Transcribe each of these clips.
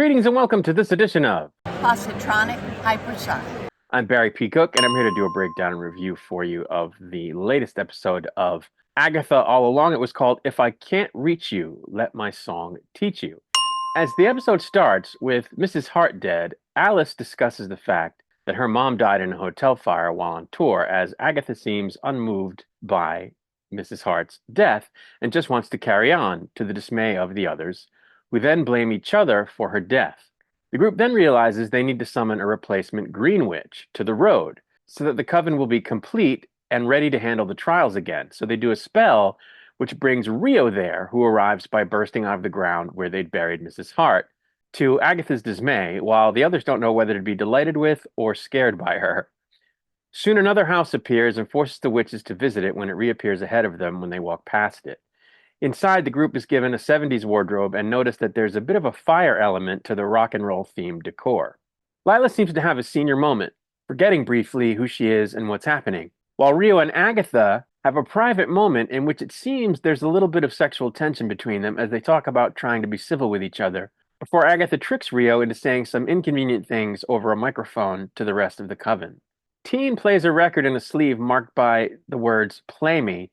Greetings and welcome to this edition of Positronic hypersonic. I'm Barry P. Cook, and I'm here to do a breakdown and review for you of the latest episode of Agatha All Along. It was called If I Can't Reach You, Let My Song Teach You. As the episode starts with Mrs. Hart dead, Alice discusses the fact that her mom died in a hotel fire while on tour, as Agatha seems unmoved by Mrs. Hart's death and just wants to carry on, to the dismay of the others, who then blame each other for her death. The group then realizes they need to summon a replacement Green Witch to the road so that the coven will be complete and ready to handle the trials again. So they do a spell which brings Rio there, who arrives by bursting out of the ground where they'd buried Mrs. Hart, to Agatha's dismay, while the others don't know whether to be delighted with or scared by her. Soon another house appears and forces the witches to visit it when it reappears ahead of them when they walk past it. Inside, the group is given a 70s wardrobe and notice that there's a bit of a fire element to the rock and roll themed decor. Lila seems to have a senior moment, forgetting briefly who she is and what's happening, while Rio and Agatha have a private moment in which it seems there's a little bit of sexual tension between them as they talk about trying to be civil with each other, before Agatha tricks Rio into saying some inconvenient things over a microphone to the rest of the coven. Teen plays a record in a sleeve marked by the words "Play Me,"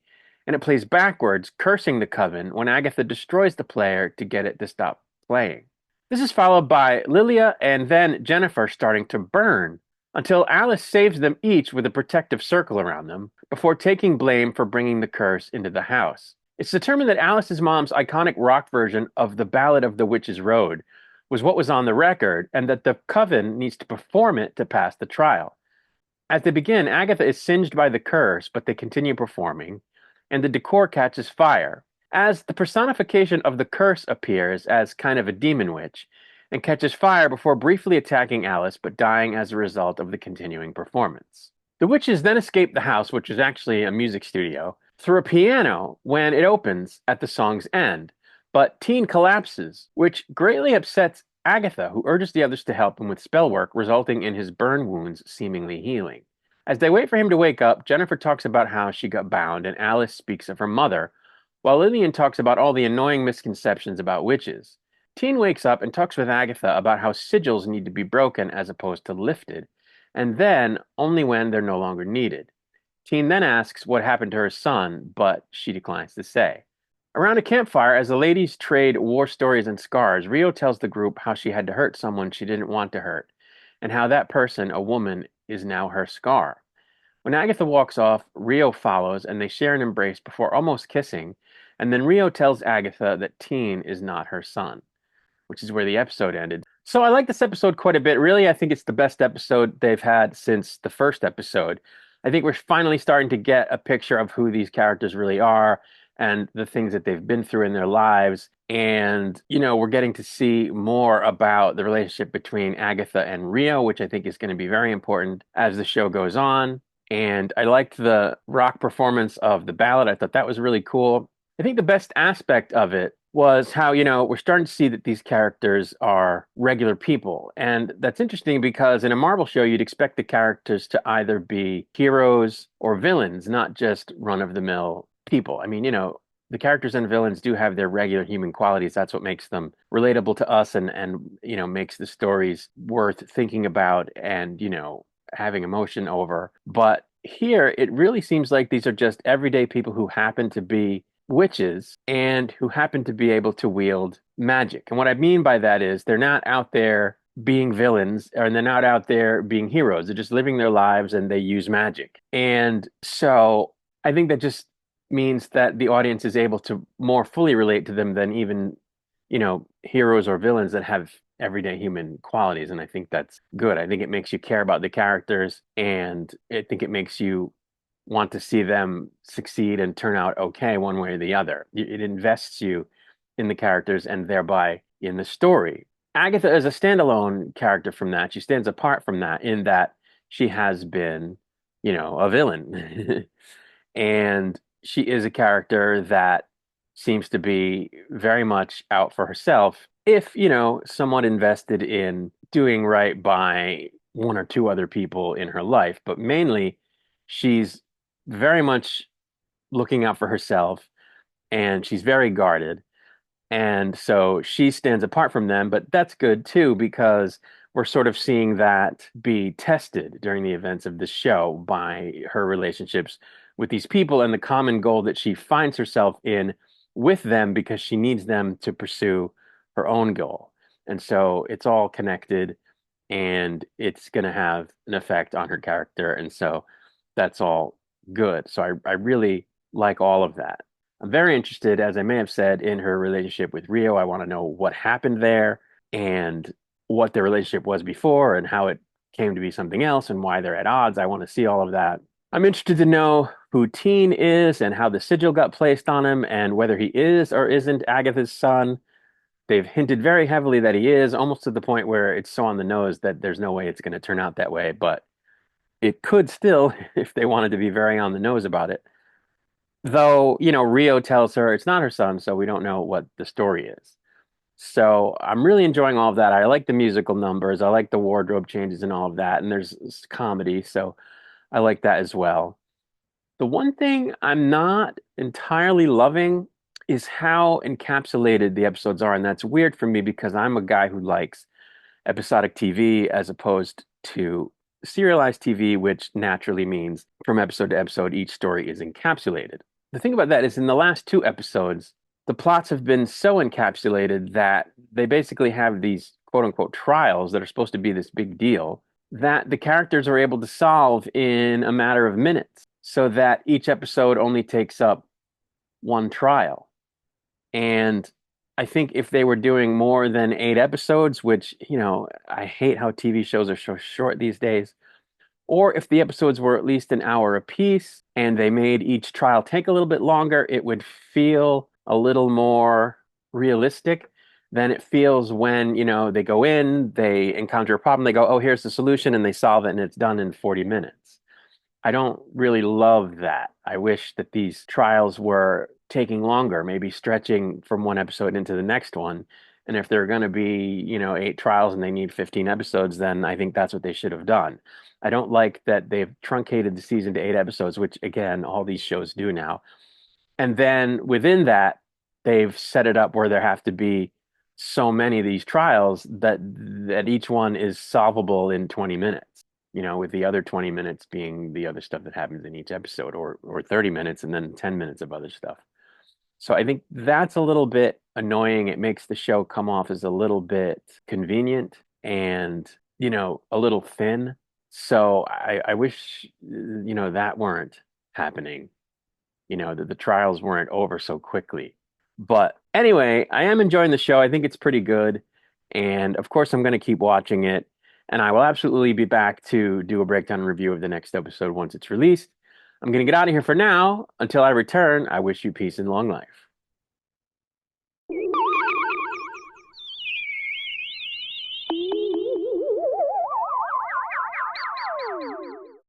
and it plays backwards, cursing the coven when Agatha destroys the player to get it to stop playing. This is followed by Lilia and then Jennifer starting to burn, until Alice saves them each with a protective circle around them, before taking blame for bringing the curse into the house. It's determined that Alice's mom's iconic rock version of the Ballad of the Witch's Road was what was on the record, and that the coven needs to perform it to pass the trial. As they begin, Agatha is singed by the curse, but they continue performing, and the decor catches fire, as the personification of the curse appears as kind of a demon witch, and catches fire before briefly attacking Alice, but dying as a result of the continuing performance. The witches then escape the house, which is actually a music studio, through a piano when it opens at the song's end, but Teen collapses, which greatly upsets Agatha, who urges the others to help him with spell work, resulting in his burn wounds seemingly healing. As they wait for him to wake up, Jennifer talks about how she got bound, and Alice speaks of her mother, while Lillian talks about all the annoying misconceptions about witches. Teen wakes up and talks with Agatha about how sigils need to be broken as opposed to lifted, and then only when they're no longer needed. Teen then asks what happened to her son, but she declines to say. Around a campfire, as the ladies trade war stories and scars, Rio tells the group how she had to hurt someone she didn't want to hurt, and how that person, a woman, is now her scar. When Agatha walks off, Rio follows and they share an embrace before almost kissing, and then Rio tells Agatha that Teen is not her son, which is where the episode ended. So I like this episode quite a bit. Really, I think it's the best episode they've had since the first episode. I think we're finally starting to get a picture of who these characters really are and the things that they've been through in their lives. And, we're getting to see more about the relationship between Agatha and Rio, which I think is going to be very important as the show goes on. And I liked the rock performance of the ballad. I thought that was really cool. I think the best aspect of it was how, we're starting to see that these characters are regular people. And that's interesting because in a Marvel show, you'd expect the characters to either be heroes or villains, not just run-of-the-mill people. I mean, the characters and villains do have their regular human qualities. That's what makes them relatable to us and makes the stories worth thinking about and, having emotion over. But here, it really seems like these are just everyday people who happen to be witches and who happen to be able to wield magic. And what I mean by that is they're not out there being villains and they're not out there being heroes. They're just living their lives and they use magic. And so I think that just means that the audience is able to more fully relate to them than even, heroes or villains that have everyday human qualities. And I think that's good. I think it makes you care about the characters, and I think it makes you want to see them succeed and turn out okay one way or the other. It invests you in the characters and thereby in the story. Agatha is a standalone character from that. She stands apart from that in that she has been, a villain. And she is a character that seems to be very much out for herself if, somewhat invested in doing right by one or two other people in her life. But mainly, she's very much looking out for herself and she's very guarded. And so she stands apart from them, but that's good too because we're sort of seeing that be tested during the events of the show by her relationships with these people and the common goal that she finds herself in with them because she needs them to pursue her own goal. And so it's all connected and it's going to have an effect on her character. And so that's all good. So I really like all of that. I'm very interested, as I may have said, in her relationship with Rio. I want to know what happened there and what their relationship was before and how it came to be something else and why they're at odds. I want to see all of that. I'm interested to know who Teen is and how the sigil got placed on him and whether he is or isn't Agatha's son. They've hinted very heavily that he is, almost to the point where it's so on the nose that there's no way it's going to turn out that way. But it could still, if they wanted to be very on the nose about it. Though, Rio tells her it's not her son, so we don't know what the story is. So I'm really enjoying all of that. I like the musical numbers. I like the wardrobe changes and all of that. And there's comedy, so I like that as well. The one thing I'm not entirely loving is how encapsulated the episodes are. And that's weird for me because I'm a guy who likes episodic TV as opposed to serialized TV, which naturally means from episode to episode, each story is encapsulated. The thing about that is in the last two episodes, the plots have been so encapsulated that they basically have these quote unquote trials that are supposed to be this big deal that the characters are able to solve in a matter of minutes so that each episode only takes up one trial. And I think if they were doing more than 8 episodes, which, I hate how TV shows are so short these days, or if the episodes were at least an hour apiece and they made each trial take a little bit longer, it would feel a little more realistic than it feels when, they go in, they encounter a problem, they go, oh, here's the solution, and they solve it and it's done in 40 minutes. I don't really love that. I wish that these trials were taking longer, maybe stretching from one episode into the next one. And if there are going to be, 8 trials and they need 15 episodes, then I think that's what they should have done. I don't like that they've truncated the season to 8 episodes, which again, all these shows do now. And then within that, they've set it up where there have to be so many of these trials that each one is solvable in 20 minutes, with the other 20 minutes being the other stuff that happens in each episode or 30 minutes and then 10 minutes of other stuff. So I think that's a little bit annoying. It makes the show come off as a little bit convenient and, a little thin. So I wish, that weren't happening, that the trials weren't over so quickly. But anyway, I am enjoying the show. I think it's pretty good. And of course, I'm going to keep watching it. And I will absolutely be back to do a breakdown and review of the next episode once it's released. I'm going to get out of here for now. Until I return, I wish you peace and long life.